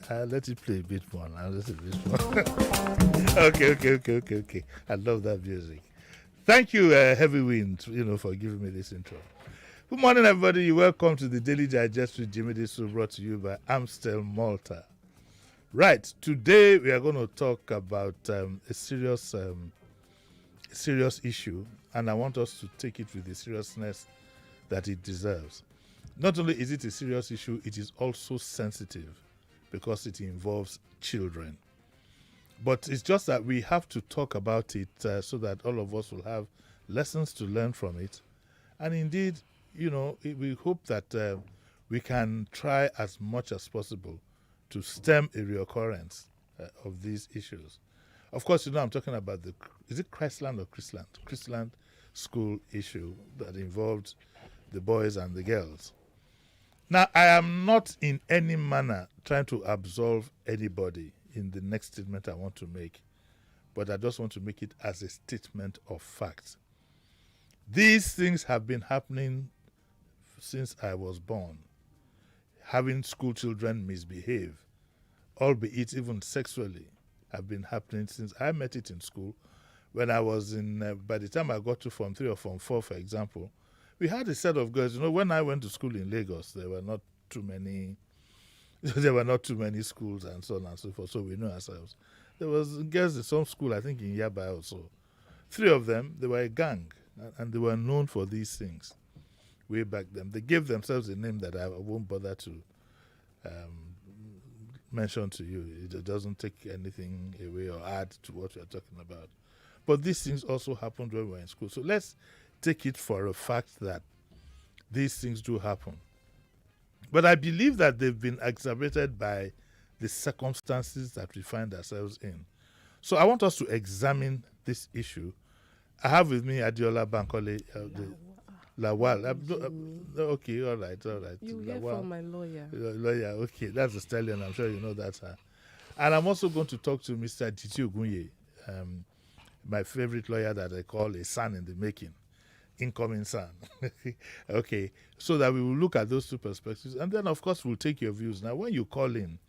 I'll let it play a bit more. I'll let it a bit more. Okay. I love that music. Thank you, Heavy Wind, for giving me this intro. Good morning, everybody. Welcome to the Daily Digest with Jimi Disu, brought to you by Amstel Malta. Right, today we are going to talk about a serious issue, and I want us to take it with the seriousness that it deserves. Not only is it a serious issue, it is also sensitive because it involves children. But it's just that we have to talk about it so that all of us will have lessons to learn from it. And indeed, we hope that we can try as much as possible to stem a reoccurrence of these issues. Of course, I'm talking about is it Christland or Christland? Christland school issue that involved the boys and the girls. Now, I am not in any manner trying to absolve anybody in the next statement I want to make, but I just want to make it as a statement of fact. These things have been happening since I was born. Having school children misbehave, albeit even sexually, have been happening since I met it in school. When I was by the time I got to Form 3 or Form 4, for example, we had a set of girls. When I went to school in Lagos, there were not too many schools and so on and so forth, so we know ourselves. There was girls in some school, I think in Yaba also. 3 of them, they were a gang, and they were known for these things way back then. They gave themselves a name that I won't bother to mention to you. It doesn't take anything away or add to what we're talking about. But these things also happened when we were in school. So let's take it for a fact that these things do happen. But I believe that they've been exacerbated by the circumstances that we find ourselves in. So I want us to examine this issue. I have with me Adiola Bankole, Lawal. Okay, all right. You hear from my lawyer. Lawyer, okay, that's a stallion. I'm sure you know that. And I'm also going to talk to Mr. Titi Ogunye, my favorite lawyer that I call a son in the making, incoming son. Okay, so that we will look at those two perspectives, and then of course we'll take your views. Now, when you call in,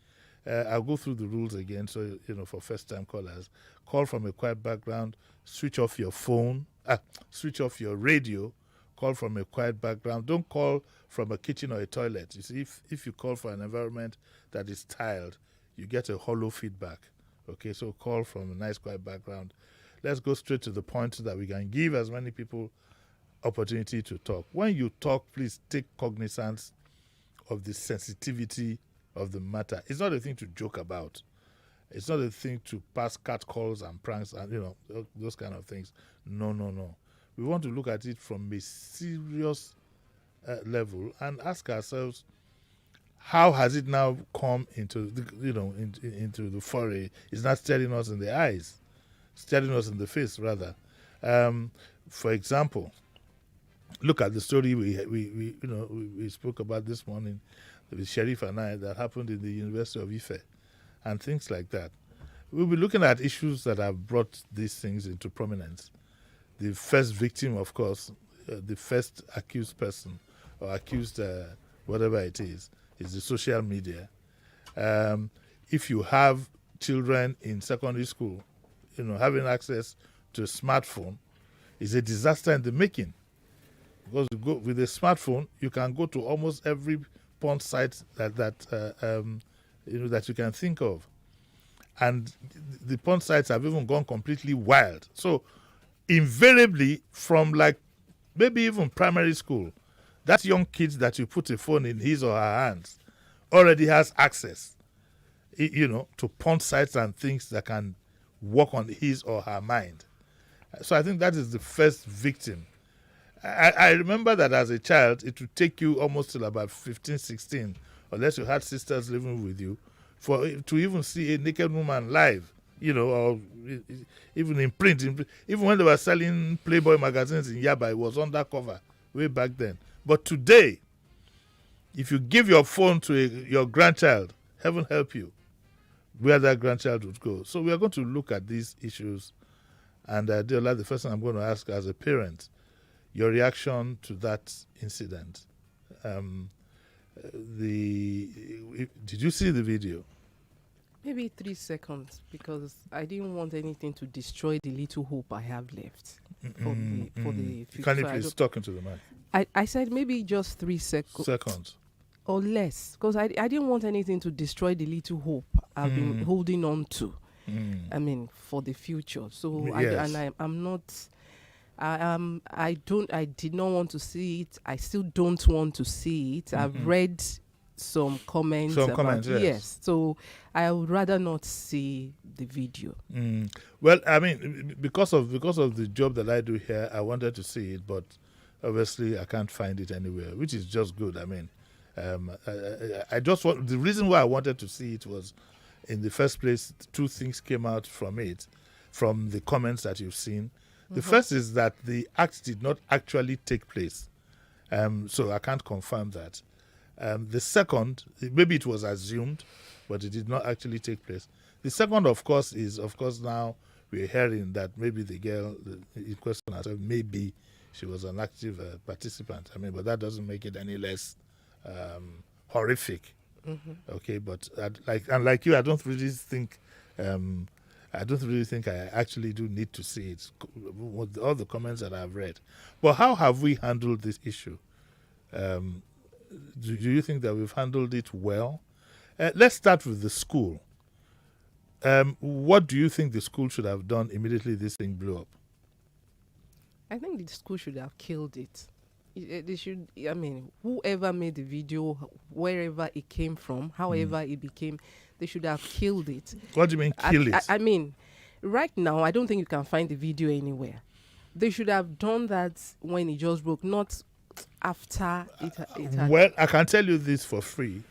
I'll go through the rules again. So for first-time callers, call from a quiet background, switch off your phone, switch off your radio. Call from a quiet background. Don't call from a kitchen or a toilet. You see, if you call for an environment that is tiled, you get a hollow feedback. Okay, so call from a nice quiet background. Let's go straight to the point so that we can give as many people opportunity to talk. When you talk, please take cognizance of the sensitivity of the matter. It's not a thing to joke about. It's not a thing to pass cat calls and pranks and those kind of things. No. We want to look at it from a serious level and ask ourselves, how has it now come into into the foray? It's not staring us in the eyes, staring us in the face rather. For example, look at the story we spoke about this morning with Sheriff and I that happened in the University of Ife and things like that. We'll be looking at issues that have brought these things into prominence. The first victim, of course, the first accused person or accused whatever it is the social media. If you have children in secondary school, having access to a smartphone is a disaster in the making. Because with a smartphone, you can go to almost every porn site that you can think of, and the porn sites have even gone completely wild. So invariably, from maybe even primary school, that young kid that you put a phone in his or her hands already has access, to porn sites and things that can work on his or her mind. So I think that is the first victim. I remember that as a child, it would take you almost till about 15, 16, unless you had sisters living with you, to even see a naked woman live, or even in print. Even when they were selling Playboy magazines in Yaba, it was undercover way back then. But today, if you give your phone to your grandchild, heaven help you, where that grandchild would go. So we are going to look at these issues. And Deola, the first thing I'm going to ask as a parent, your reaction to that incident. Did you see the video? Maybe 3 seconds, because I didn't want anything to destroy the little hope I have left for the future. Can you please talk into the mic? I said maybe just 3 seconds or less, because I didn't want anything to destroy the little hope I've been holding on to. I mean, for the future. So Yes. I'm not. I did not want to see it. I still don't want to see it. I've read some comments. Yes. So I would rather not see the video. Well, I mean, because of the job that I do here, I wanted to see it, but obviously I can't find it anywhere, which is just good. I mean, I just want, the reason why I wanted to see it was, in the first place, two things came out from it, from the comments that you've seen. The first is that the act did not actually take place, so I can't confirm that. The second, maybe it was assumed, but it did not actually take place. The second, of course, is, now we're hearing that maybe the girl in question herself, maybe she was an active participant. I mean, but that doesn't make it any less horrific. Okay, but like you, I don't really think I actually do need to see it with all the comments that I've read. But how have we handled this issue? Do you think that we've handled it well? Let's start with the school. What do you think the school should have done immediately this thing blew up? I think the school should have killed it. They should. I mean, whoever made the video, wherever it came from, however it became, they should have killed it. What do you mean kill it? I mean, right now, I don't think you can find the video anywhere. They should have done that when it just broke, not after it had. Well, I can tell you this for free.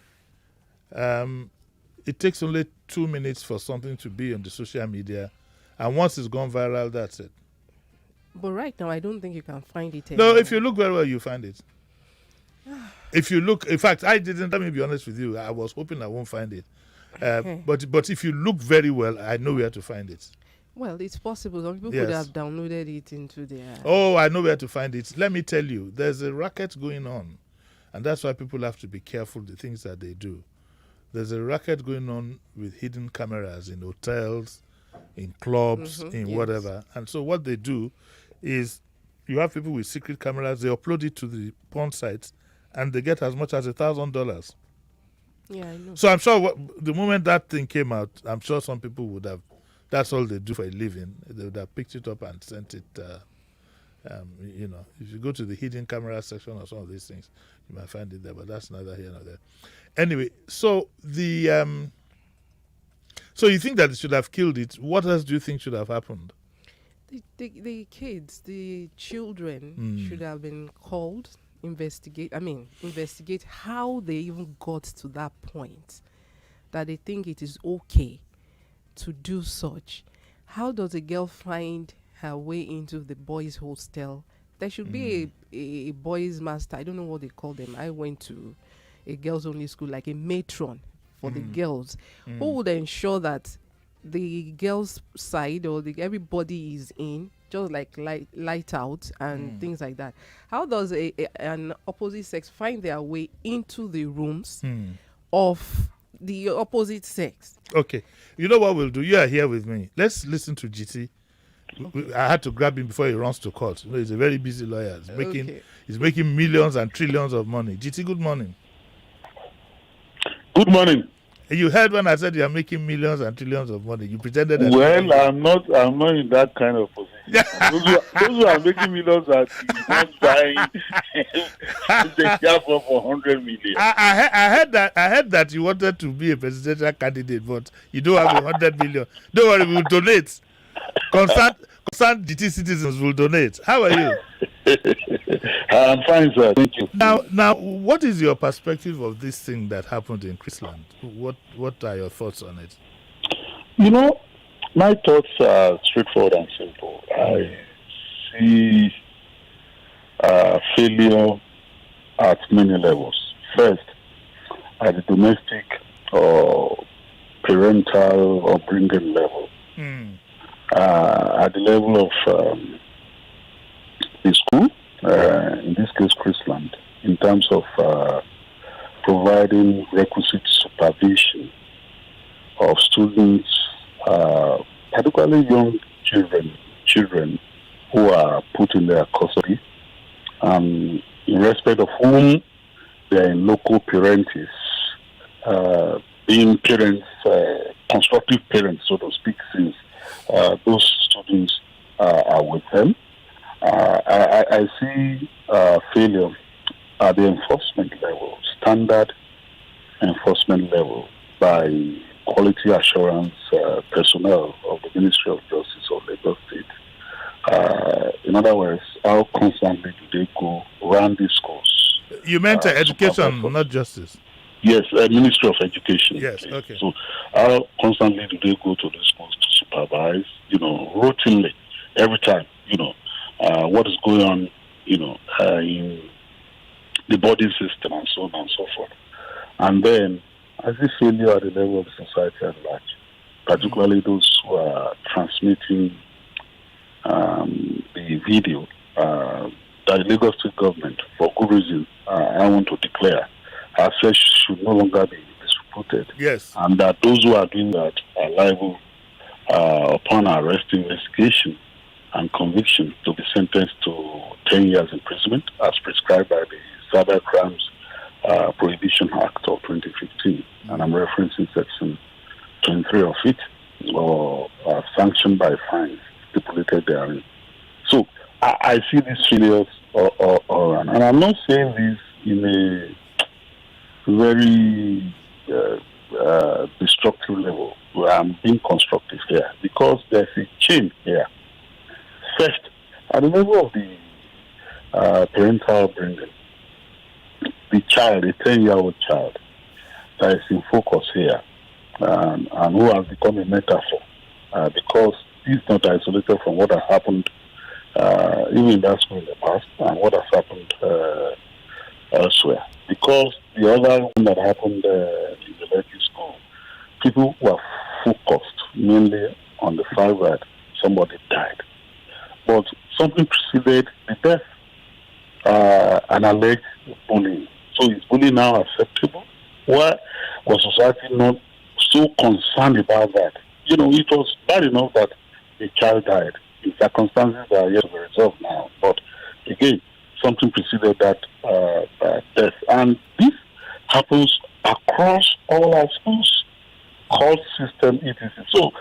It takes only 2 minutes for something to be on the social media, and once it's gone viral, that's it. But right now, I don't think you can find it anywhere. No, if you look very well, you find it. If you look, in fact, I didn't. Let me be honest with you. I was hoping I won't find it. But if you look very well, I know where to find it. Well, it's possible. Some people could have downloaded it into their... Oh, I know where to find it. Let me tell you, there's a racket going on. And that's why people have to be careful the things that they do. There's a racket going on with hidden cameras in hotels, in clubs, in whatever. And so what they do is, you have people with secret cameras, they upload it to the porn sites, and they get as much as $1,000. Yeah, I know. So I'm sure the moment that thing came out, I'm sure some people would have, that's all they do for a living. They would have picked it up and sent it, if you go to the hidden camera section or some of these things, you might find it there, but that's neither here nor there. Anyway, so so you think that it should have killed it. What else do you think should have happened? The kids, the children should have been called, investigate how they even got to that point, that they think it is okay to do such. How does a girl find her way into the boys' hostel? There should be a boys' master. I don't know what they call them. I went to a girls-only school, like a matron for the girls, who would ensure that the girls' side or everybody is in, just like light out and things like that. How does an opposite sex find their way into the rooms of the opposite sex? Okay, you know what we'll do? You are here with me. Let's listen to GT. Okay. I had to grab him before he runs to court. He's a very busy lawyer. He's making millions and trillions of money. GT, good morning. Good morning. You heard when I said you are making millions and trillions of money. You pretended that. Well, I'm not in that kind of position. those who are making millions are the ones buying the share for 100 million. I heard that you wanted to be a presidential candidate, but you don't have 100 million. Don't worry, we will donate. Concerned GT citizens will donate. How are you? I'm fine, sir. Thank you. Now, what is your perspective of this thing that happened in Chrisland? What are your thoughts on it? You know, my thoughts are straightforward and simple. I see failure at many levels. First, at the domestic or parental upbringing level. At the level of the school, in this case, Chrisland, in terms of providing requisite supervision of students, particularly young children who are put in their custody, in respect of whom they are in local parentis, being parents, constructive parents, so to speak, since those students are with them. I see failure at the enforcement level, standard enforcement level by quality assurance personnel of the Ministry of Justice of Lagos State. In other words, how constantly do they go around these schools? You meant education, not justice. Yes, Ministry of Education. Yes, okay. So how constantly do they go to the schools to supervise, routinely, every time, what is going on, in the body system and so on and so forth. And then I see failure at the level of society at large, particularly those who are transmitting the video that the Lagos State government, for good reason, I want to declare, has said should no longer be distributed. Yes. And that those who are doing that are liable, upon arrest, investigation, and conviction, to be sentenced to 10 years imprisonment as prescribed by the Cyber Crimes Prohibition Act of 2015. And I'm referencing section 23 of it, or sanctioned by fines stipulated therein. So I see these failures and I'm not saying this in a very destructive level. I'm being constructive here because there's a chain here. First, at the level of the parental bringing, the child, a 10-year-old child, that is in focus here, and who has become a metaphor, because he's not isolated from what has happened, even in that school in the past, and what has happened elsewhere. Because the other one that happened in the Lekki school, people were focused mainly on the fact that somebody died. But something preceded the death, an alleged bullying. So is bullying now acceptable? Why was society not so concerned about that? It was bad enough that a child died in circumstances that are yet to be resolved now. But again, something preceded that death. And this happens across all our schools, court system, etc. So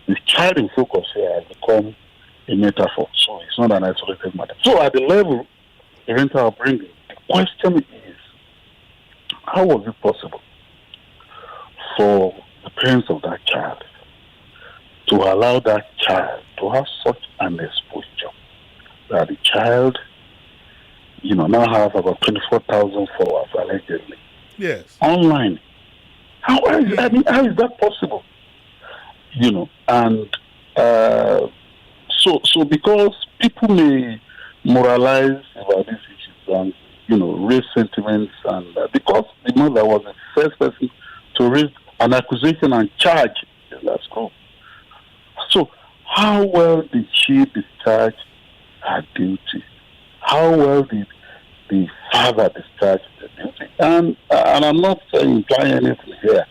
the child in focus here has become a metaphor. So it's not an isolated matter. So at the level parental upbringing, the question is, how was it possible for the parents of that child to allow that child to have such an exposure that the child, now has about 24,000 followers allegedly? Yes. Online. How is that possible? And so because people may moralize about these issues and raise sentiments, and because the mother was the first person to raise an accusation and charge in that school. So how well did she discharge her duty? How well did the father discharge the duty? And I'm not implying anything here.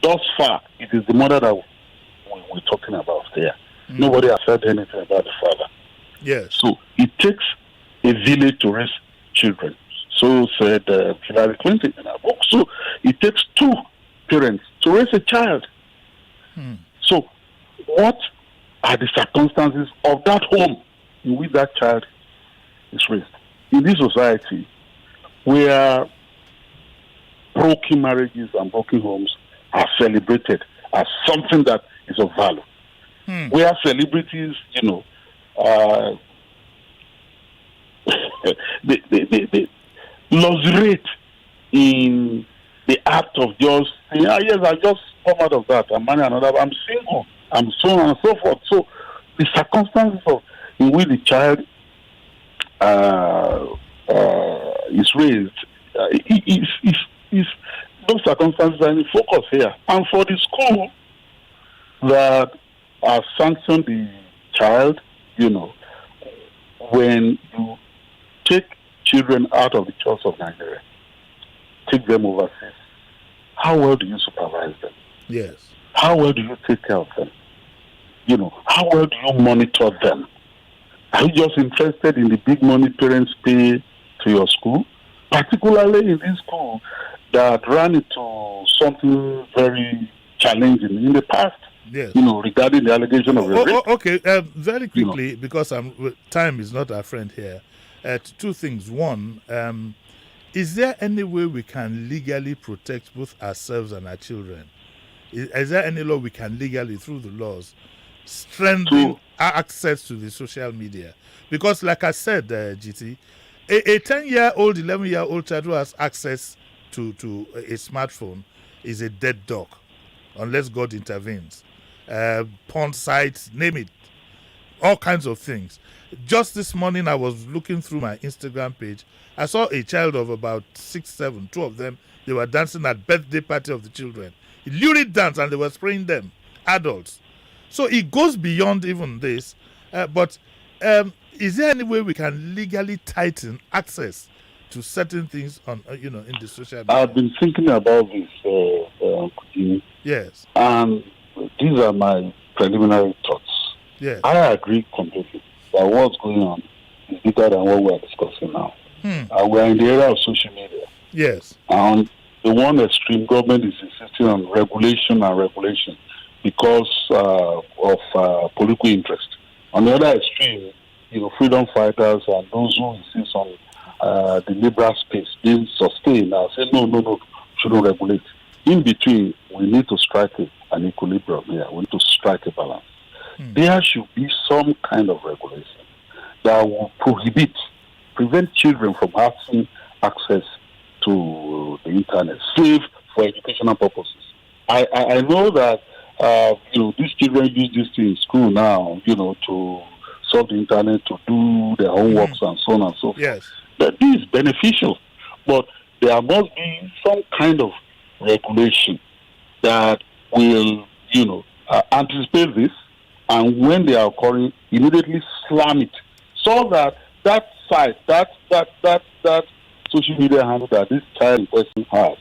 Thus far, it is the mother that we're talking about here. Nobody has said anything about the father. Yes. So it takes a village to raise children. So said Hillary Clinton in her book. So it takes two parents to raise a child. So what are the circumstances of that home in which that child is raised? In this society, where broken marriages and broken homes are celebrated as something that is of value, where celebrities, they luxuriate in the act of just saying, yes, I just come out of that, I'm marrying another, I'm single, I'm so on and so forth. So the circumstances in which the child is raised, those circumstances are in focus here. And for the school that has sanctioned the child, when you take children out of the church of Nigeria, take them overseas, how well do you supervise them? Yes. how well do you take care of them? How well do you monitor them? Are you just interested in the big money parents pay to your school? Particularly in this school that ran into something very challenging in the past. Yes. Regarding the allegation of a rape. Okay. Very quickly, because time is not our friend here. Two things. One, is there any way we can legally protect both ourselves and our children? Is there any law we can legally, through the laws, strengthen access to the social media? Because, like I said, GT, a 10-year-old, 11-year-old child who has access to a smartphone is a dead dog, unless God intervenes. Porn sites, name it, all kinds of things. Just this morning, I was looking through my Instagram page. I saw a child of about 6, 7, two of them. They were dancing at birthday party of the children. Lurid dance, and they were spraying them, adults. So it goes beyond even this. But is there any way we can legally tighten access to certain things on, in the social media? I've been thinking about this. Yes. And these are my preliminary thoughts. Yes. I agree completely that what's going on is bigger than what we're discussing now. We're in the era of social media. Yes. And the one extreme, government is insisting on regulation because of political interest. On the other extreme, freedom fighters and those who insist on the liberal space being sustained and say, no, shouldn't regulate. In between, we need to strike an equilibrium here. We need to strike a balance. There should be some kind of regulation that will prevent children from having access to the internet, save for educational purposes. I know that these children use this thing in school now, to surf the internet, to do their homeworks and so on and so forth. Yes. That this is beneficial, but there must be some kind of regulation that will, anticipate this, and when they are occurring, immediately slam it, so that site, that social media handle that this child in question has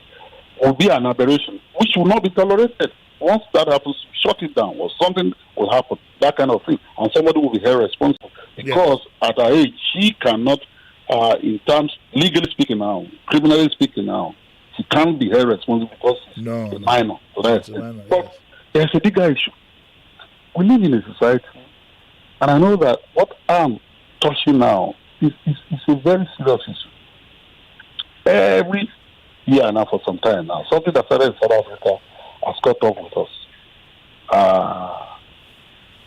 will be an aberration, which will not be tolerated. Once that happens, shut it down, or something will happen, that kind of thing, and somebody will be held responsible because at her age she cannot, in terms legally speaking now, criminally speaking now, she can't be held responsible because she's a minor. But there's a bigger issue. We live in a society, and I know that what I'm touching now is a very serious issue. Every year now, for some time now, something that started in South Africa has caught up with us.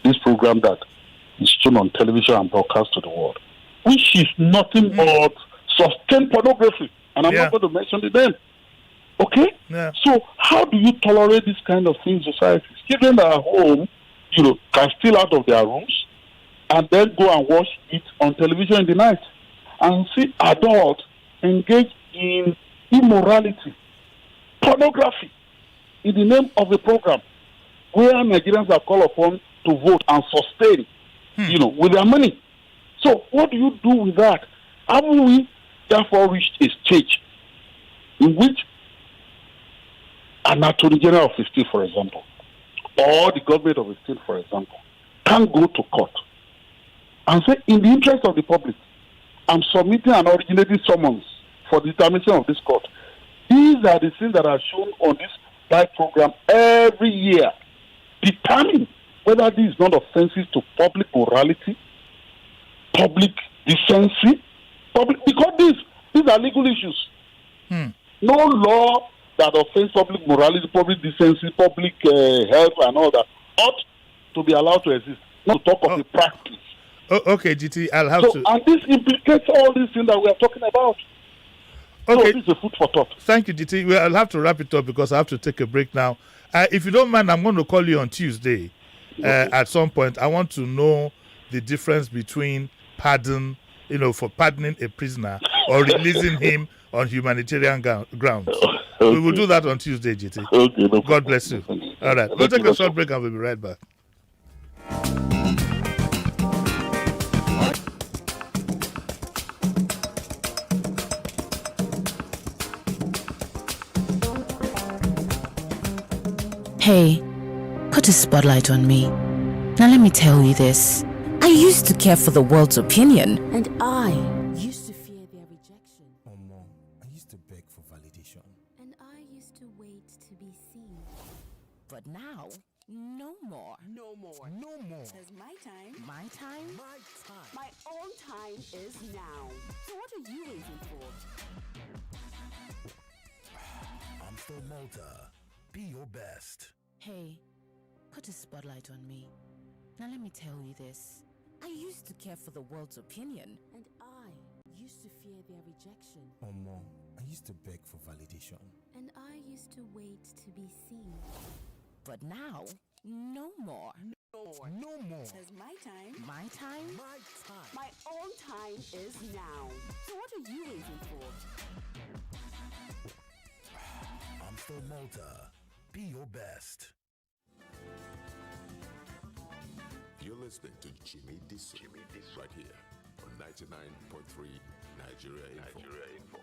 This program that is shown on television and broadcast to the world, which is nothing but sustained pornography, and I'm not going to mention the name. Okay? Yeah. So how do you tolerate this kind of thing in society? Children that are home, can steal out of their rooms and then go and watch it on television in the night and see adults engage in immorality, pornography, in the name of a program where Nigerians are called upon to vote and sustain, with their money. So what do you do with that? Haven't we therefore reached a stage in which an attorney general of a state, for example, or the government of a state, for example, can go to court and say, in the interest of the public, I'm submitting an originating summons for the determination of this court. These are the things that are shown on this live program every year. Determine whether this is not offensive to public morality, public decency, because these are legal issues. No law that offends public morality, public decency, public health, and all that ought to be allowed to exist. Not to talk of the practice. Okay, GT, I'll have to. And this implicates all these things that we are talking about. Okay. So this is a food for thought. Thank you, GT. Well, I'll have to wrap it up because I have to take a break now. If you don't mind, I'm going to call you on Tuesday at some point. I want to know the difference between pardon, for pardoning a prisoner or releasing him on humanitarian grounds. Okay. We will do that on Tuesday, GT. Okay, no God bless you. All right. We'll take a short break and we'll be right back. Hey, put a spotlight on me. Now let me tell you this. I used to care for the world's opinion, and I used to fear their rejection. Mom, I used to beg for validation. And I used to wait to be seen. But now, no more. No more. No more. Because my time, My time? My time. my own time is now. So what are you waiting for? I'm still Malta. Be your best. Hey, put a spotlight on me. Now let me tell you this. I used to care for the world's opinion, and I used to fear their rejection. Mom, I used to beg for validation. And I used to wait to be seen. But now, no more. No more. Because my time, My time? My time. my own time is now. So what are you waiting for? I'm still Malta. Be your best. You're listening to Jimi Disu right here on 99.3 Nigeria Info.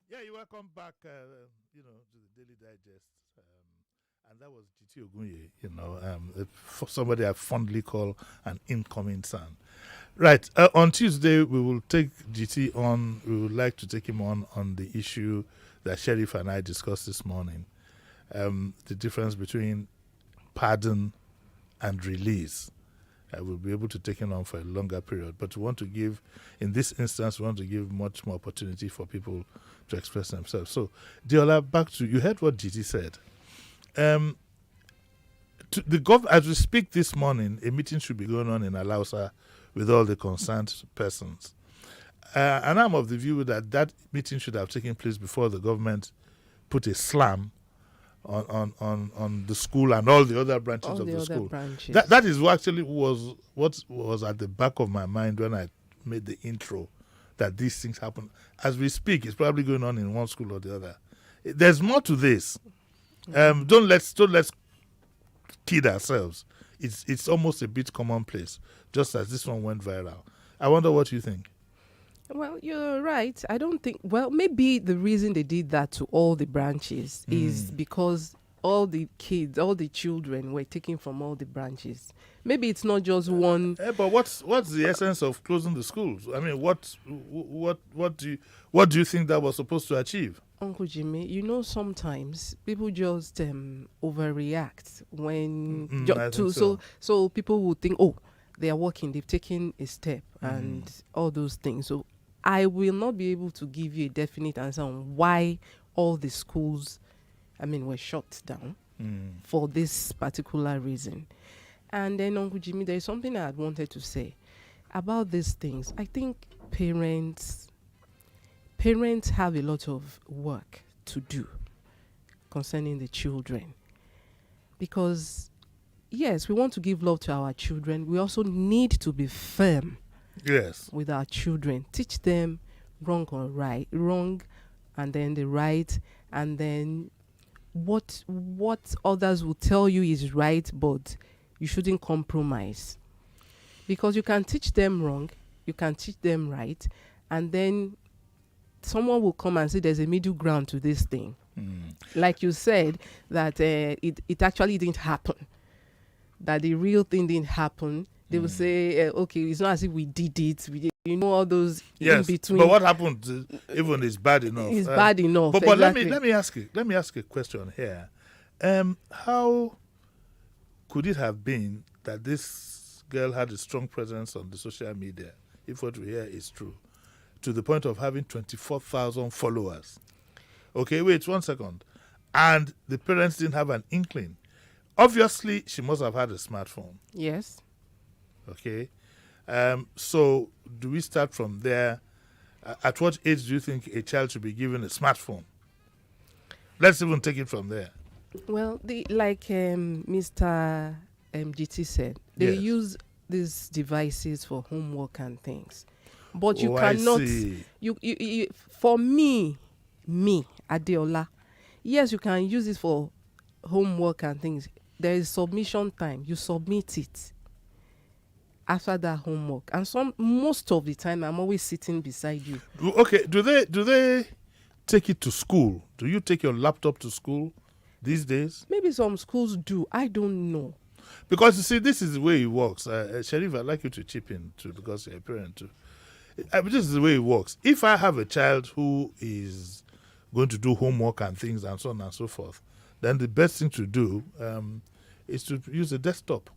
Yeah, you welcome back, to the Daily Digest. And that was GT Ogunye, somebody I fondly call an incoming son. Right, on Tuesday, we will take GT on. We would like to take him on the issue that Sheriff and I discussed this morning. The difference between pardon and release. We'll be able to take him on for a longer period. But we want to give, in this instance, we want to give much more opportunity for people to express themselves. So, Diola, back to you. Heard what GT said. As we speak this morning, a meeting should be going on in Alausa with all the concerned persons. And I'm of the view that meeting should have taken place before the government put a slam on the school and all the other branches of the school. That is what was at the back of my mind when I made the intro, that these things happen. As we speak, it's probably going on in one school or the other. There's more to this. Don't let's kid ourselves. It's almost a bit commonplace, just as this one went viral. I wonder what you think. Well, you're right. I don't think. Well, maybe the reason they did that to all the branches is because all the kids, all the children were taken from all the branches. Maybe it's not just one. But what's the essence of closing the schools? I mean, what do you think that was supposed to achieve? Uncle Jimmy, sometimes people just overreact when so people will think, oh, they are working, they've taken a step and all those things. So I will not be able to give you a definite answer on why all the schools, were shut down for this particular reason. And then, Uncle Jimmy, there is something I had wanted to say about these things. I think parents have a lot of work to do concerning the children. Because, yes, we want to give love to our children. We also need to be firm with our children. Teach them wrong and then the right, and then what others will tell you is right, but you shouldn't compromise. Because you can teach them wrong, you can teach them right, and then someone will come and say there's a middle ground to this thing. Like you said, that it actually didn't happen. That the real thing didn't happen. They will say, okay, it's not as if we did it. All those in between. But what happened even is bad enough. It's bad enough. But exactly. let me ask a question here. How could it have been that this girl had a strong presence on the social media, if what we hear is true, to the point of having 24,000 followers? Okay, wait 1 second. And the parents didn't have an inkling. Obviously, she must have had a smartphone. Yes. Okay. So do we start from there? At what age do you think a child should be given a smartphone? Let's even take it from there. Well, Mr. GT said, they use these devices for homework and things. But you cannot. You for me, Adeola, yes, you can use it for homework and things. There is submission time. You submit it after that homework, and most of the time I'm always sitting beside you. Okay, do they take it to school? Do you take your laptop to school these days? Maybe some schools do. I don't know. Because you see, this is the way it works. Sharif, I'd like you to chip in too, because you're a parent too. This is the way it works. If I have a child who is going to do homework and things and so on and so forth, then the best thing to do is to use a desktop.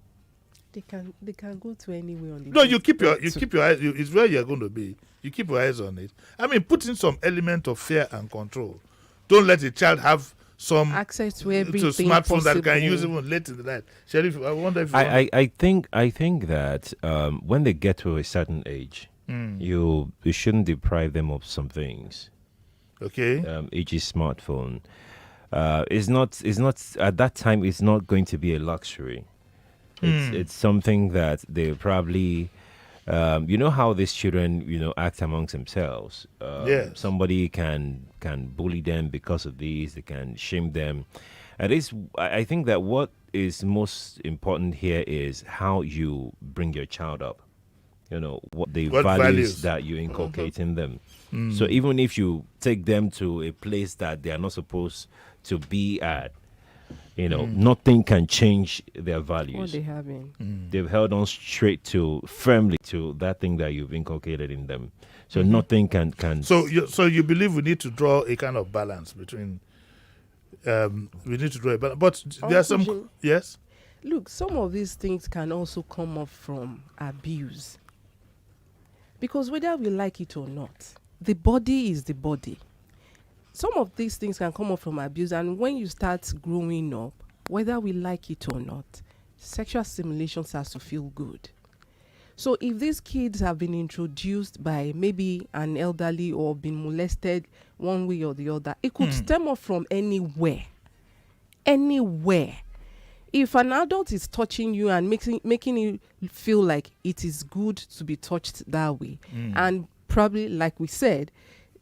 They can go to anywhere on the No, you keep your eyes. It's where you're going to be. You keep your eyes on it. I mean, put in some element of fear and control. Don't let a child have some access to everything to smartphone possible. that can use even late in the night. Sheriff, I wonder if I think that when they get to a certain age, you shouldn't deprive them of some things. Okay. E.g. smartphone. It's not at that time. It's not going to be a luxury. It's something that they probably. You know how these children, act amongst themselves. Yes. Somebody can bully them because of these. They can shame them. At least, I think that what is most important here is how you bring your child up. What values that you inculcate in them. So even if you take them to a place that they are not supposed to be at, nothing can change their values. What they having? They've held on firmly to that thing that you've inculcated in them. So nothing can. So you believe we need to draw a kind of balance between. We need to draw a balance, but there are some. Yes. Look, some of these things can also come up from abuse. Because whether we like it or not, the body is the body. Some of these things can come up from abuse, and when you start growing up, whether we like it or not, sexual stimulation starts to feel good. So if these kids have been introduced by maybe an elderly or been molested one way or the other, it could stem off from anywhere. Anywhere. If an adult is touching you and making you feel like it is good to be touched that way, and probably, like we said,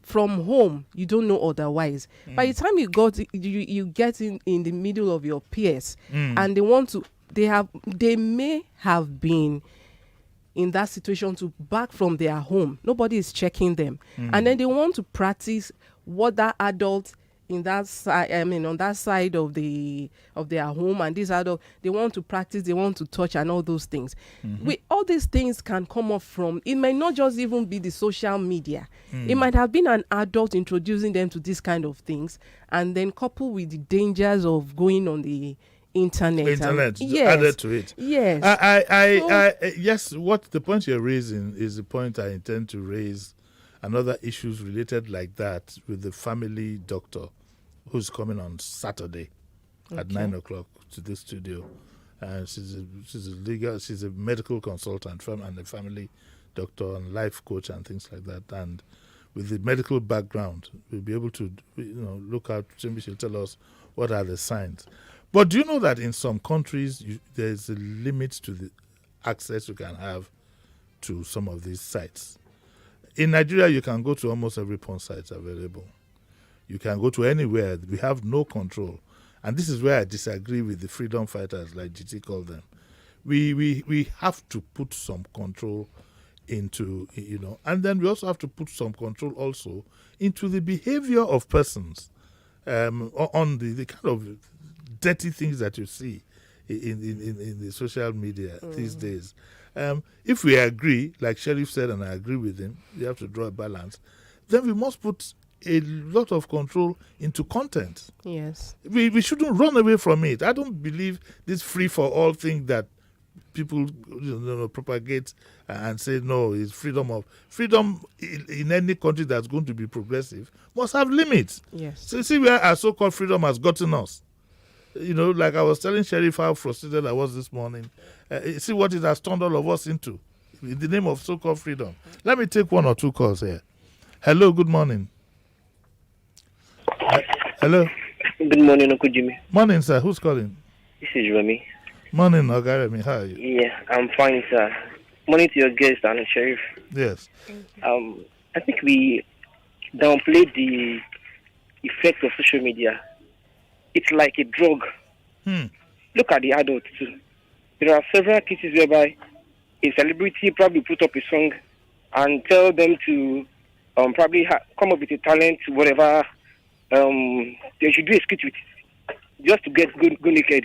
from home you don't know otherwise. By the time you get in the middle of your peers, and they may have been in that situation to back from their home. Nobody is checking them, and then they want to practice what that adult in that side, on that side of their home, and this adult, they want to practice, they want to touch and all those things. All these things can come up from, it might not just even be the social media. It might have been an adult introducing them to these kind of things, and then coupled with the dangers of going on the internet added to it. Yes. Yes, what the point you're raising is the point I intend to raise. Another issues related like that with the family doctor who's coming on Saturday at 9:00 to the studio. She's a medical consultant and a family doctor and life coach and things like that. And with the medical background, we'll be able to look out. Maybe she'll tell us what are the signs. But do you know that in some countries there's a limit to the access you can have to some of these sites? In Nigeria, you can go to almost every porn site available. You can go to anywhere. We have no control. And this is where I disagree with the freedom fighters, like GT called them. We have to put some control into, and then we also have to put some control also into the behavior of persons on the kind of dirty things that you see in the social media these days. If we agree, like Sheriff said, and I agree with him, we have to draw a balance, then we must put a lot of control into content. Yes. We shouldn't run away from it. I don't believe this free-for-all thing that people propagate and say, no, it's freedom in any country that's going to be progressive must have limits. Yes. So see where our so-called freedom has gotten us. Like I was telling Sheriff how frustrated I was this morning. See what it has turned all of us into in the name of so-called freedom. Let me take one or two calls here. Hello, good morning. Hello. Good morning, Uncle Jimmy. Morning, sir. Who's calling? This is Remy. Morning, Ogaremi. How are you? Yeah, I'm fine, sir. Morning to your guest and Sheriff. Yes. I think we downplayed the effect of social media. It's like a drug. Look at the adults too. There are several cases whereby a celebrity probably put up a song and tell them to probably come up with a talent, whatever they should do a skit with just to go naked.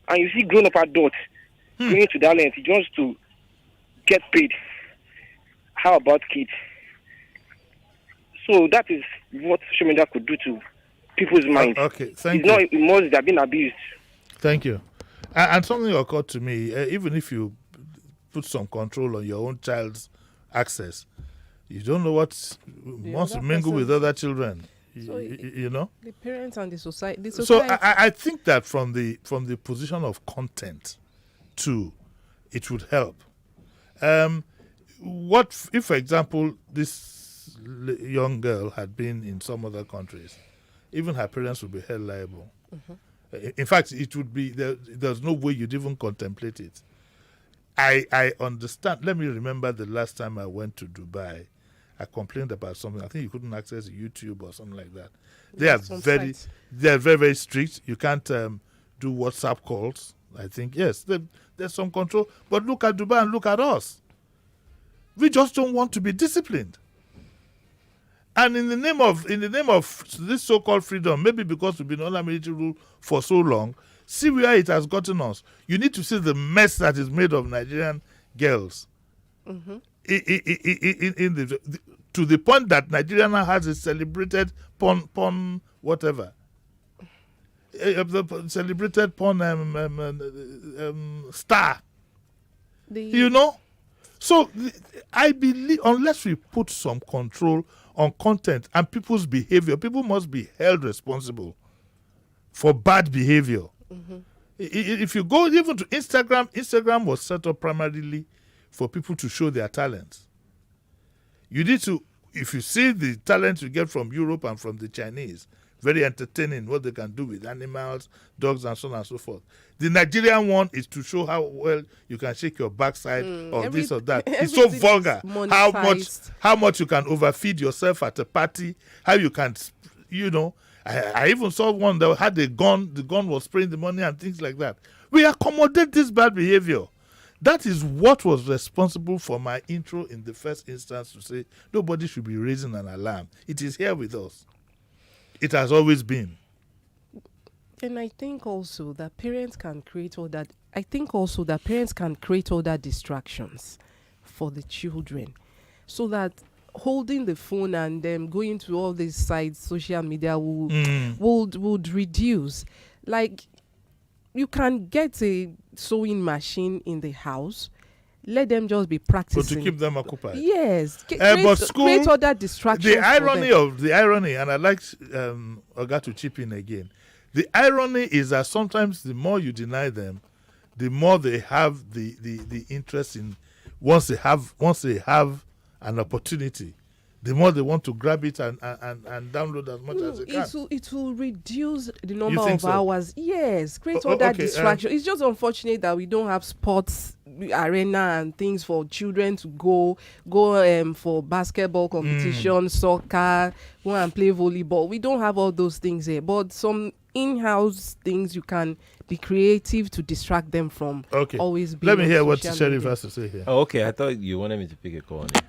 And you see grown-up adults going to that length just to get paid. How about kids? So that is what social media could do to people's minds. Okay, thank it's you. Not emotions that are being abused. Thank you. And something occurred to me, even if you put some control on your own child's access, you don't know what wants to mingle with other children. So you know? The parents and the society. So I think that from the position of content, too, it would help. What if, for example, this young girl had been in some other countries? Even her parents would be held liable. In fact, it would be there's no way you'd even contemplate it. I understand. Let me remember the last time I went to Dubai. I complained about something. I think you couldn't access YouTube or something like that. They are very, very strict. You can't do WhatsApp calls. I think yes, there's some control. But look at Dubai and look at us. We just don't want to be disciplined. And in the name of this so-called freedom, maybe because we've been under military rule for so long, see where it has gotten us. You need to see the mess that is made of Nigerian girls. To the point that Nigeria now has a celebrated porn whatever. The celebrated porn star. You know? So I believe unless we put some control on content and people's behavior, people must be held responsible for bad behavior. If you go even to Instagram was set up primarily for people to show their talents. You need to, if you see the talent you get from Europe and from the Chinese, very entertaining, what they can do with animals, dogs, and so on and so forth. The Nigerian one is to show how well you can shake your backside or this or that. It's so vulgar. How much you can overfeed yourself at a party, how you can, you know. I even saw one that had a gun. The gun was spraying the money and things like that. We accommodate this bad behavior. That is what was responsible for my intro in the first instance to say nobody should be raising an alarm. It is here with us. It has always been. And I think also that parents can create all that. I think also that parents can create all that distractions for the children, so that holding the phone and them going to all these sites, social media would reduce. Like, you can get a sewing machine in the house. Let them just be practicing. But to keep them occupied. Yes. But school, create other distractions. The irony, and I'd like Oga to chip in again. The irony is that sometimes the more you deny them, the more they have the interest in. Once they have an opportunity, the more they want to grab it and download as much as they can. It will reduce the number of hours. Yes, create all that distraction. It's just unfortunate that we don't have sports arena and things for children to go for basketball competition, soccer, go and play volleyball. We don't have all those things here. But some in-house things you can be creative to distract them from always being. Let me hear what the sheriff has to say here. Oh, okay. I thought you wanted me to pick a call on it.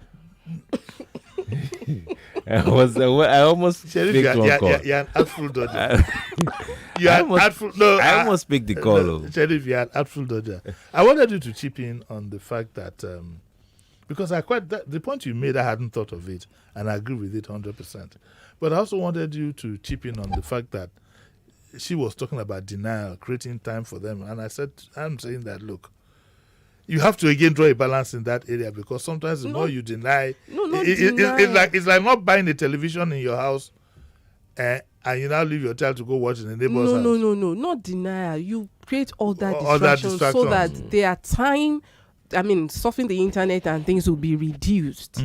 I almost picked one call. You're an artful dodger. I almost picked the call. No, Sheriff, you're an artful dodger. I wanted you to chip in on the fact that because the point you made, I hadn't thought of it, and I agree with it 100%. But I also wanted you to chip in on the fact that she was talking about denial, creating time for them, and I'm saying that look. You have to again draw a balance in that area, because sometimes the more you deny, it's like not buying a television in your house and you now leave your child to go watch in the neighbor's house. No, not denial. You create all that distraction so that their time, surfing the internet and things will be reduced.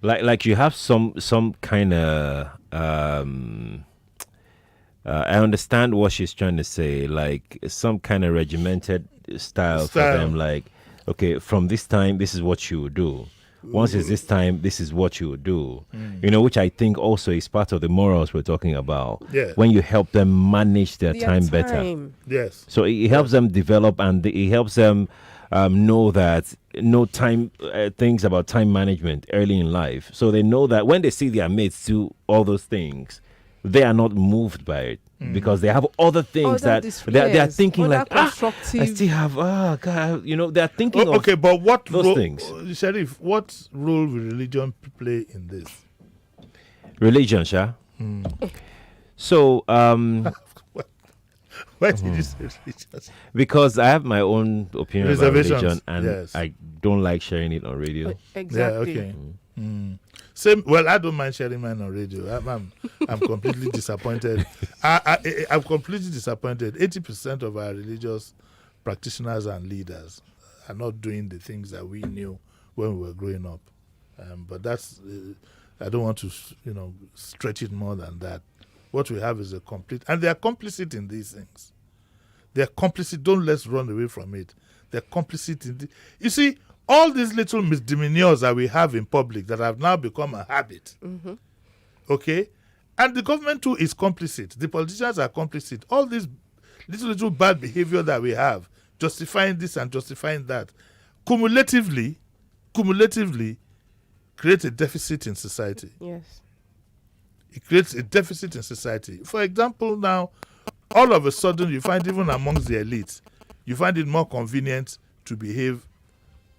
Like you have some kind of I understand what she's trying to say, like some kind of regimented style for them, like, okay, from this time this is what you will do, once it's this time this is what you will do, which I think also is part of the morals we're talking about. When you help them manage their time better, so it helps them develop, and it helps them know that time things about time management early in life, so they know that when they see their mates do all those things, they are not moved by it because they have other things Other they are thinking other like, constructive. I still have, God, they are thinking of Okay, but what those role, things. Sheriff, what role will religion play in this? Religion, Sha. So, Why did you say religion? because I have my own opinion about Reservations, religion, and yes. I don't like sharing it on radio. Exactly. Yeah, okay. Same. Well, I don't mind sharing mine on radio. I'm completely disappointed. I'm completely disappointed. 80% of our religious practitioners and leaders are not doing the things that we knew when we were growing up. But that's. I don't want to, stretch it more than that. What we have is a complete, and they are complicit in these things. They are complicit. Don't let's run away from it. They're complicit in. You see, all these little misdemeanors that we have in public that have now become a habit. Okay? And the government too is complicit. The politicians are complicit. All this little bad behavior that we have, justifying this and justifying that, cumulatively creates a deficit in society. Yes. It creates a deficit in society. For example, now, all of a sudden, you find even amongst the elites, you find it more convenient to behave,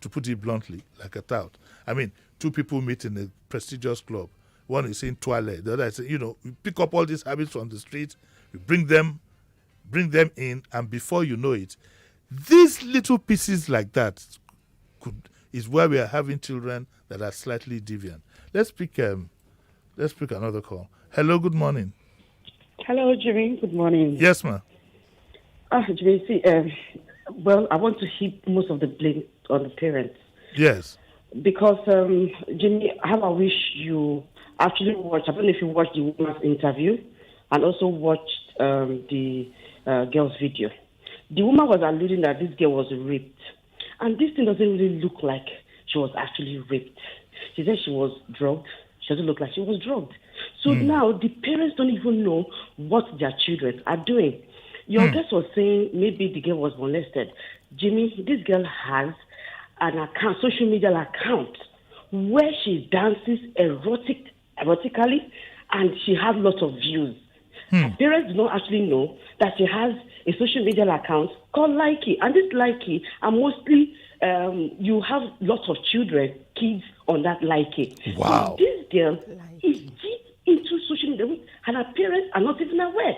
to put it bluntly, like a tout. I mean, two people meet in a prestigious club. One is saying toilet, the other is saying, you pick up all these habits from the street, you bring them in, and before you know it, these little pieces like that is where we are having children that are slightly deviant. Let's pick another call. Hello, good morning. Hello, Jimmy. Good morning. Yes, ma'am. Jimmy, see, I want to heap most of the blame on the parents. Yes. Because, Jimmy, how I wish you actually watched, I don't know if you watched the woman's interview and also watched the girl's video. The woman was alluding that this girl was raped. And this thing doesn't really look like she was actually raped. She said she was drugged. She doesn't look like she was drugged. So now the parents don't even know what their children are doing. Your guest was saying maybe the girl was molested. Jimmy, this girl has an account, social media account, where she dances erotically, and she has lots of views. Her parents do not actually know that she has a social media account called Likey. And this Likey are mostly, you have lots of children, kids on that Likey. Wow. So this girl is deep into social media, and her parents are not even aware.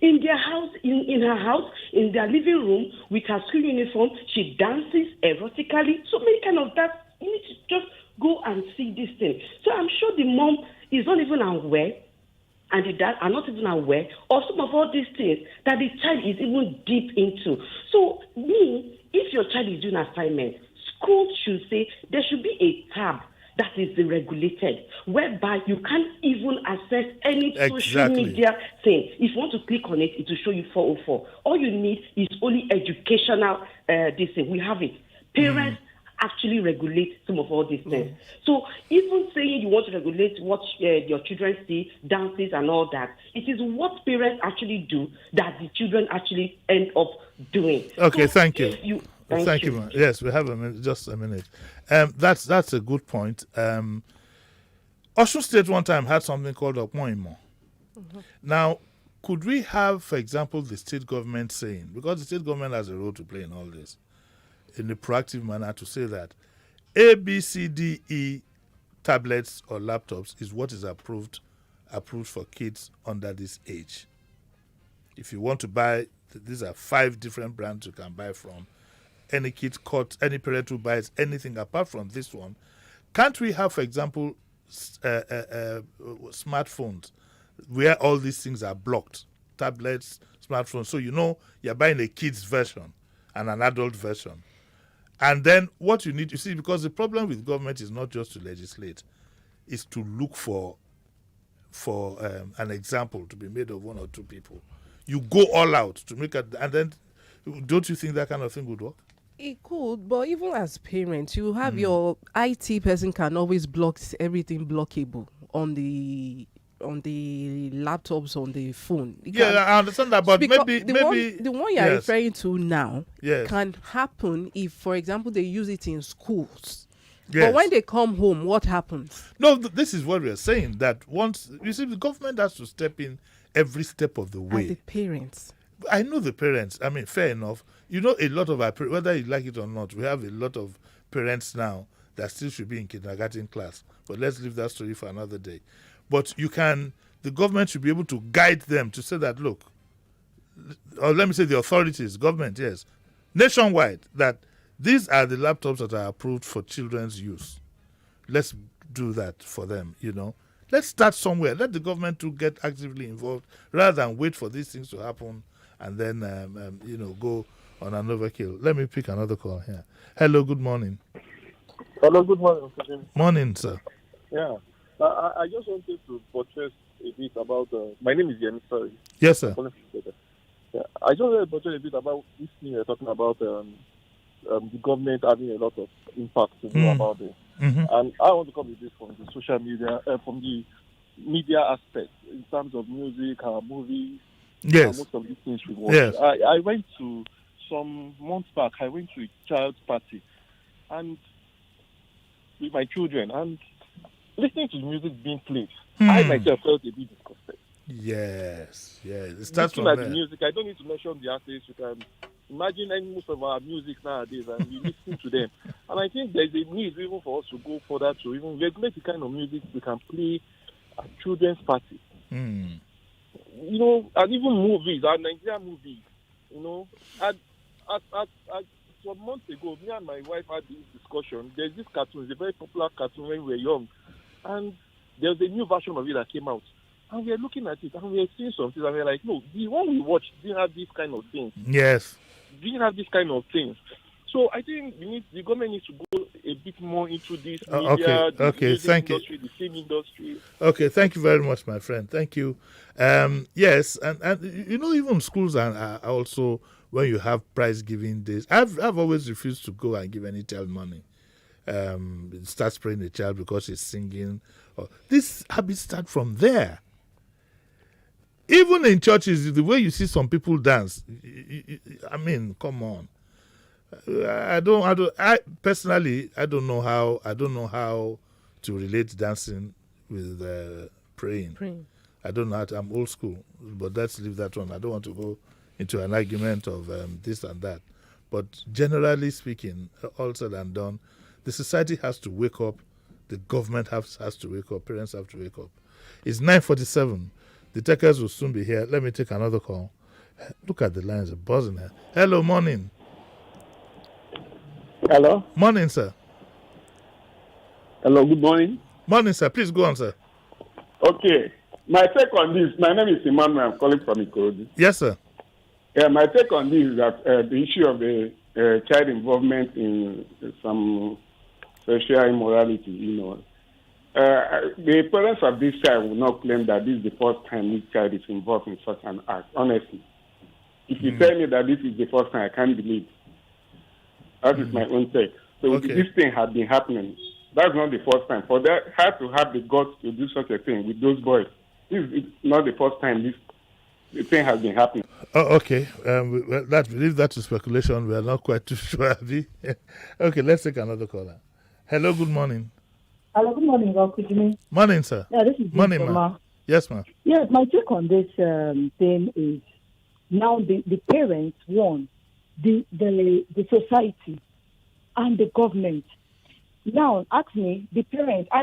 In their house, in her house, in their living room, with her school uniform, she dances erotically. So many kind of that. You need to just go and see this thing. So I'm sure the mom is not even aware, and the dad are not even aware of some of all these things that the child is even deep into. So if your child is doing assignment, school should say there should be a tab that is regulated, whereby you can't even access any social media thing. If you want to click on it, it will show you 404. All you need is only educational this thing. We have it. Parents actually regulate some of all these things. So even saying you want to regulate what your children see, dances and all that, it is what parents actually do that the children actually end up doing. Okay, so thank you. Thank you, man. Yes, we have just a minute. That's a good point. Osun State one time had something called Okmoimo. Now, could we have, for example, the state government saying, because the state government has a role to play in all this, in a proactive manner to say that A, B, C, D, E tablets or laptops is what is approved for kids under this age. If you want to buy, these are 5 different brands you can buy from. Any kid caught, any parent who buys anything apart from this one, can't we have, for example, smartphones where all these things are blocked? Tablets, smartphones. So you're buying a kid's version and an adult version. And then what you need, you see, because the problem with government is not just to legislate, is to look for an example to be made of 1 or 2 people. You go all out to make it, and then don't you think that kind of thing would work? It could, but even as parents, you have your IT person can always block everything blockable on the laptops, on the phone. I understand that, but maybe the one you are referring to now yes. can happen if, for example, they use it in schools But when they come home, what happens? No, this is what we are saying. That once you see, the government has to step in every step of the way. And the parents. I know the parents. I mean, fair enough. You know, a lot of our whether you like it or not, we have a lot of parents now that still should be in kindergarten class. But let's leave that story for another day. But the government should be able to guide them to say that, look, or let me say the authorities, government, yes, nationwide, that these are the laptops that are approved for children's use. Let's do that for them, Let's start somewhere. Let the government to get actively involved rather than wait for these things to happen and then, go on an overkill. Let me pick another call here. Hello, good morning. Hello, good morning, Mr. Jimmy. Morning, sir. Yeah. I just wanted to portray a bit about... my name is Yemi, sorry. Yes, sir. Yeah. I just wanted to portray a bit about this thing you're talking about, the government having a lot of impact to do about it. Mm-hmm. And I want to come with this from the social media, from the media aspect, in terms of music, movies, yes, most of these things we watch. Yes. I went to, some months back, I went to a child's party and with my children, and listening to the music being played, I myself felt a bit disgusted. Yes. It starts looking from at there. the music, I don't need to mention the artists. You can imagine most of our music nowadays, and you listen to them. And I think there's a need even for us to go further to even regulate the kind of music we can play at children's parties. And even movies, our Nigerian movies. Some months ago, me and my wife had this discussion. There's this cartoon, it's a very popular cartoon when we were young, and there's a new version of it that came out. And we are looking at it, and we are seeing something, and we're like, no, the one we watched didn't have this kind of things. Yes. Didn't have this kind of things. So I think the government needs to go a bit more into this media, okay, thank industry, the film industry. Okay, thank you very much, my friend. Thank you. Yes, and even schools are also, when you have prize giving days, I've always refused to go and give any child money. Start spraying the child because he's singing. This habit start from there. Even in churches, the way you see some people dance, I mean, come on. I personally don't know how to relate dancing with praying. I don't know I'm old school, but let's leave that one. I don't want to go into an argument of this and that. But generally speaking, all said and done, the society has to wake up. The government has to wake up. Parents have to wake up. It's 9:47. The takers will soon be here. Let me take another call. Look at the lines are buzzing here. Hello, morning. Hello? Morning, sir. Hello, good morning. Morning, sir. Please go on, sir. Okay. My take on this, my name is Emmanuel. I'm calling from Ikorodu. Yes, sir. Yeah, my take on this is that the issue of the child involvement in some sexual immorality, the parents of this child will not claim that this is the first time this child is involved in such an act, honestly. If you tell me that this is the first time, I can't believe. That is my own take. So this thing has been happening. That's not the first time. For that, have to have the guts to do such a thing with those boys. This is not the first time the thing has been happening. Oh, okay. We leave that to speculation. We are not quite too sure. Okay, let's take another caller. Hello, good morning. Hello, good morning, Uncle Jimmy. Morning, sir. Yeah, this is morning, ma'am. Yes, ma'am. Yeah, my take on this thing is now the parents want the society and the government. Now, ask me, the parents. I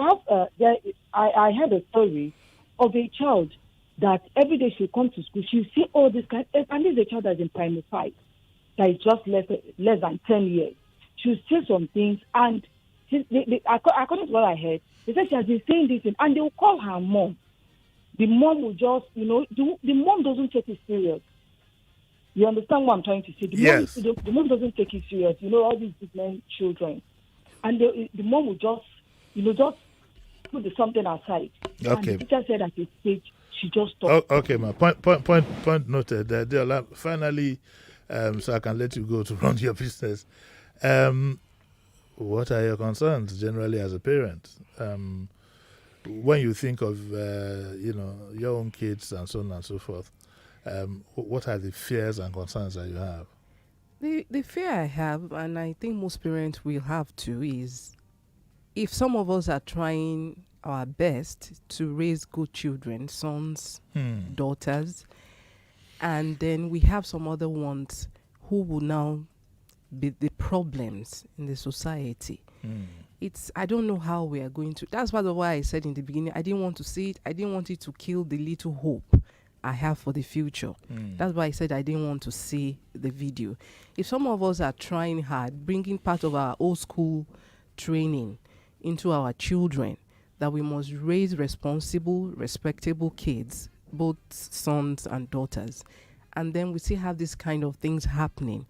heard a story of a child that every day she comes to school, she see all this kind, and this is a child that's in primary 5, that is just less than 10 years. She'll say some things, and according to what I heard, they said she has been saying this thing, and they will call her mom. The mom will just, the mom doesn't take it serious. You understand what I'm trying to say? Yes. The mom doesn't take it serious. All these different children. And the mom will just put something aside. Okay. And the teacher said at a stage, she just stopped. Okay, ma. Point noted. Finally, so I can let you go to run your business. What are your concerns generally as a parent? When you think of, your own kids and so on and so forth, what are the fears and concerns that you have? The fear I have, and I think most parents will have too, is if some of us are trying our best to raise good children, sons, daughters, and then we have some other ones who will now be the problems in the society. I don't know how we are going to. That's part of why I said in the beginning, I didn't want to see it. I didn't want it to kill the little hope I have for the future. That's why I said I didn't want to see the video. If some of us are trying hard, bringing part of our old school training into our children, that we must raise responsible, respectable kids, both sons and daughters, and then we still have this kind of things happening,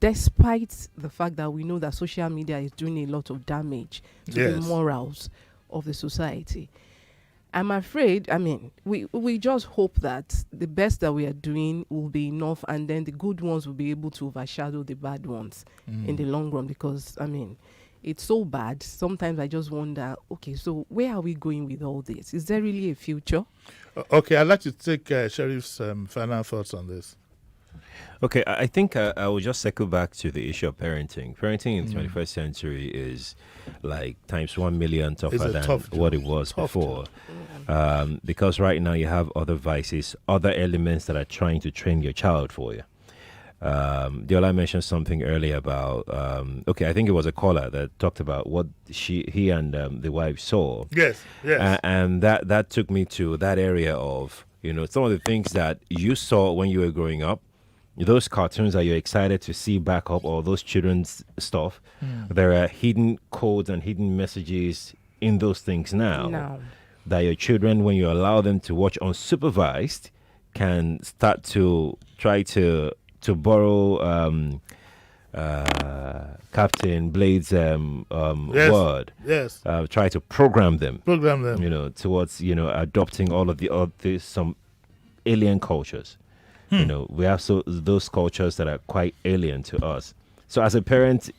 despite the fact that we know that social media is doing a lot of damage to the morals of the society. I'm afraid, we just hope that the best that we are doing will be enough, and then the good ones will be able to overshadow the bad ones in the long run, because, it's so bad. Sometimes I just wonder, okay, so where are we going with all this? Is there really a future? Okay, I'd like to take Sheriff's final thoughts on this. Okay, I think I will just circle back to the issue of parenting. Parenting in the 21st century is like times 1 million tougher than what it was before. Because right now you have other vices, other elements that are trying to train your child for you. Diola mentioned something earlier about, I think it was a caller that talked about what he and the wife saw. Yes. And that took me to that area of, some of the things that you saw when you were growing up, those cartoons that you're excited to see back up, or those children's stuff. There are hidden codes and hidden messages in those things now. That your children, when you allow them to watch unsupervised, can start to try to borrow Captain Blade's word. Yes. Try to program them. Towards adopting all of some alien cultures. We have those cultures that are quite alien to us. So as a parent,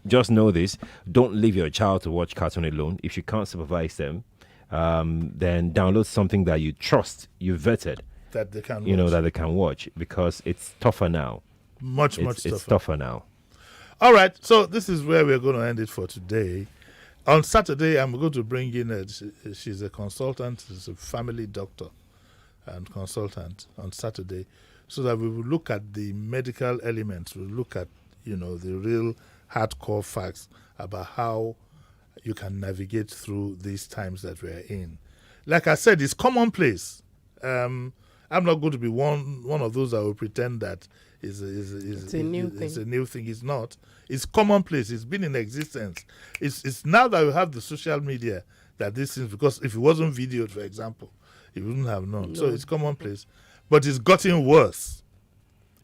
just know this: don't leave your child to watch cartoon alone. If you can't supervise them, then download something that you trust, you vetted, that they can that they can watch, because it's tougher now. Much tougher. It's tougher now. All right, so this is where we're going to end it for today. On Saturday, I'm going to bring in she's a consultant, she's a family doctor and consultant on Saturday, so that we will look at the medical elements. We'll look at, the real hardcore facts about how you can navigate through these times that we're in. Like I said, it's commonplace. I'm not going to be one of those that will pretend that it's a new thing. It's not. It's commonplace. It's been in existence. It's now that we have the social media that this is, because if it wasn't videoed, for example, you wouldn't have known. No. So it's commonplace. But it's gotten worse.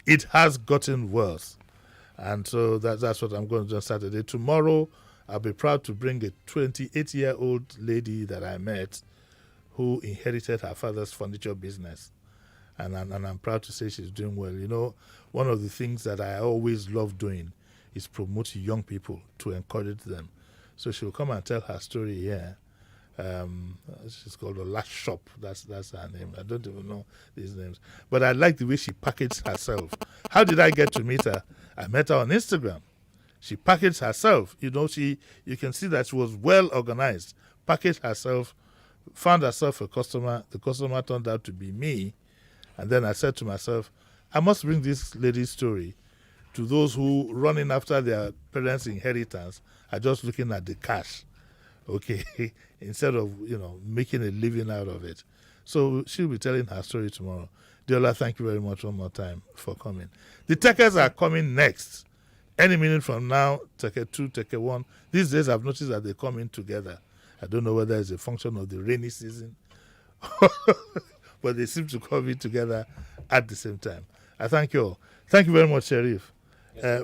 It has gotten worse. And so that's what I'm going to do on Saturday. Tomorrow, I'll be proud to bring a 28-year-old lady that I met who inherited her father's furniture business. And I'm proud to say she's doing well. One of the things that I always love doing is promoting young people, to encourage them. So she'll come and tell her story here. She's called The Last Shop. That's her name. I don't even know these names. But I like the way she packaged herself. How did I get to meet her? I met her on Instagram. She packaged herself. You can see that she was well organized. Packaged herself, found herself a customer. The customer turned out to be me. And then I said to myself, I must bring this lady's story to those who, running after their parents' inheritance, are just looking at the cash, okay, instead of, making a living out of it. So she'll be telling her story tomorrow. Diola, thank you very much one more time for coming. The Techers are coming next. Any minute from now, Techer 2, Techer 1. These days I've noticed that they come in together. I don't know whether it's a function of the rainy season, but they seem to come in together at the same time. I thank you all. Thank you very much, Sheriff,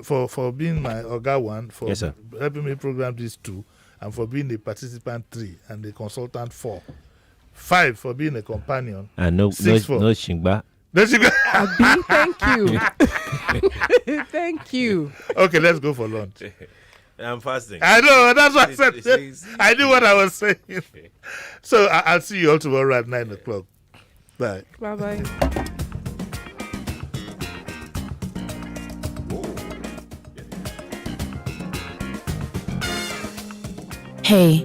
for being my Oga 1, for helping me program these 2, and for being a participant 3 and the consultant 4. 5 for being a companion. And no Shingba. No Shingba. Abi, thank you. Thank you. Okay, let's go for lunch. I'm fasting. I know, that's what I said. I knew what I was saying. So I'll see you all tomorrow at 9 o'clock. Bye. Bye-bye. Hey,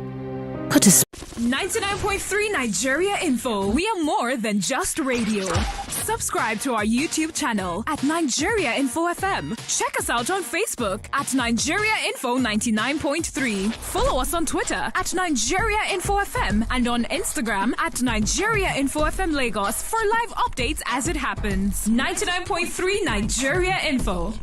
put a 99.3 Nigeria Info. We are more than just radio. Subscribe to our YouTube channel at Nigeria Info FM. Check us out on Facebook at Nigeria Info 99.3. Follow us on Twitter at Nigeria Info FM and on Instagram at Nigeria Info FM Lagos for live updates as it happens. 99.3 Nigeria Info.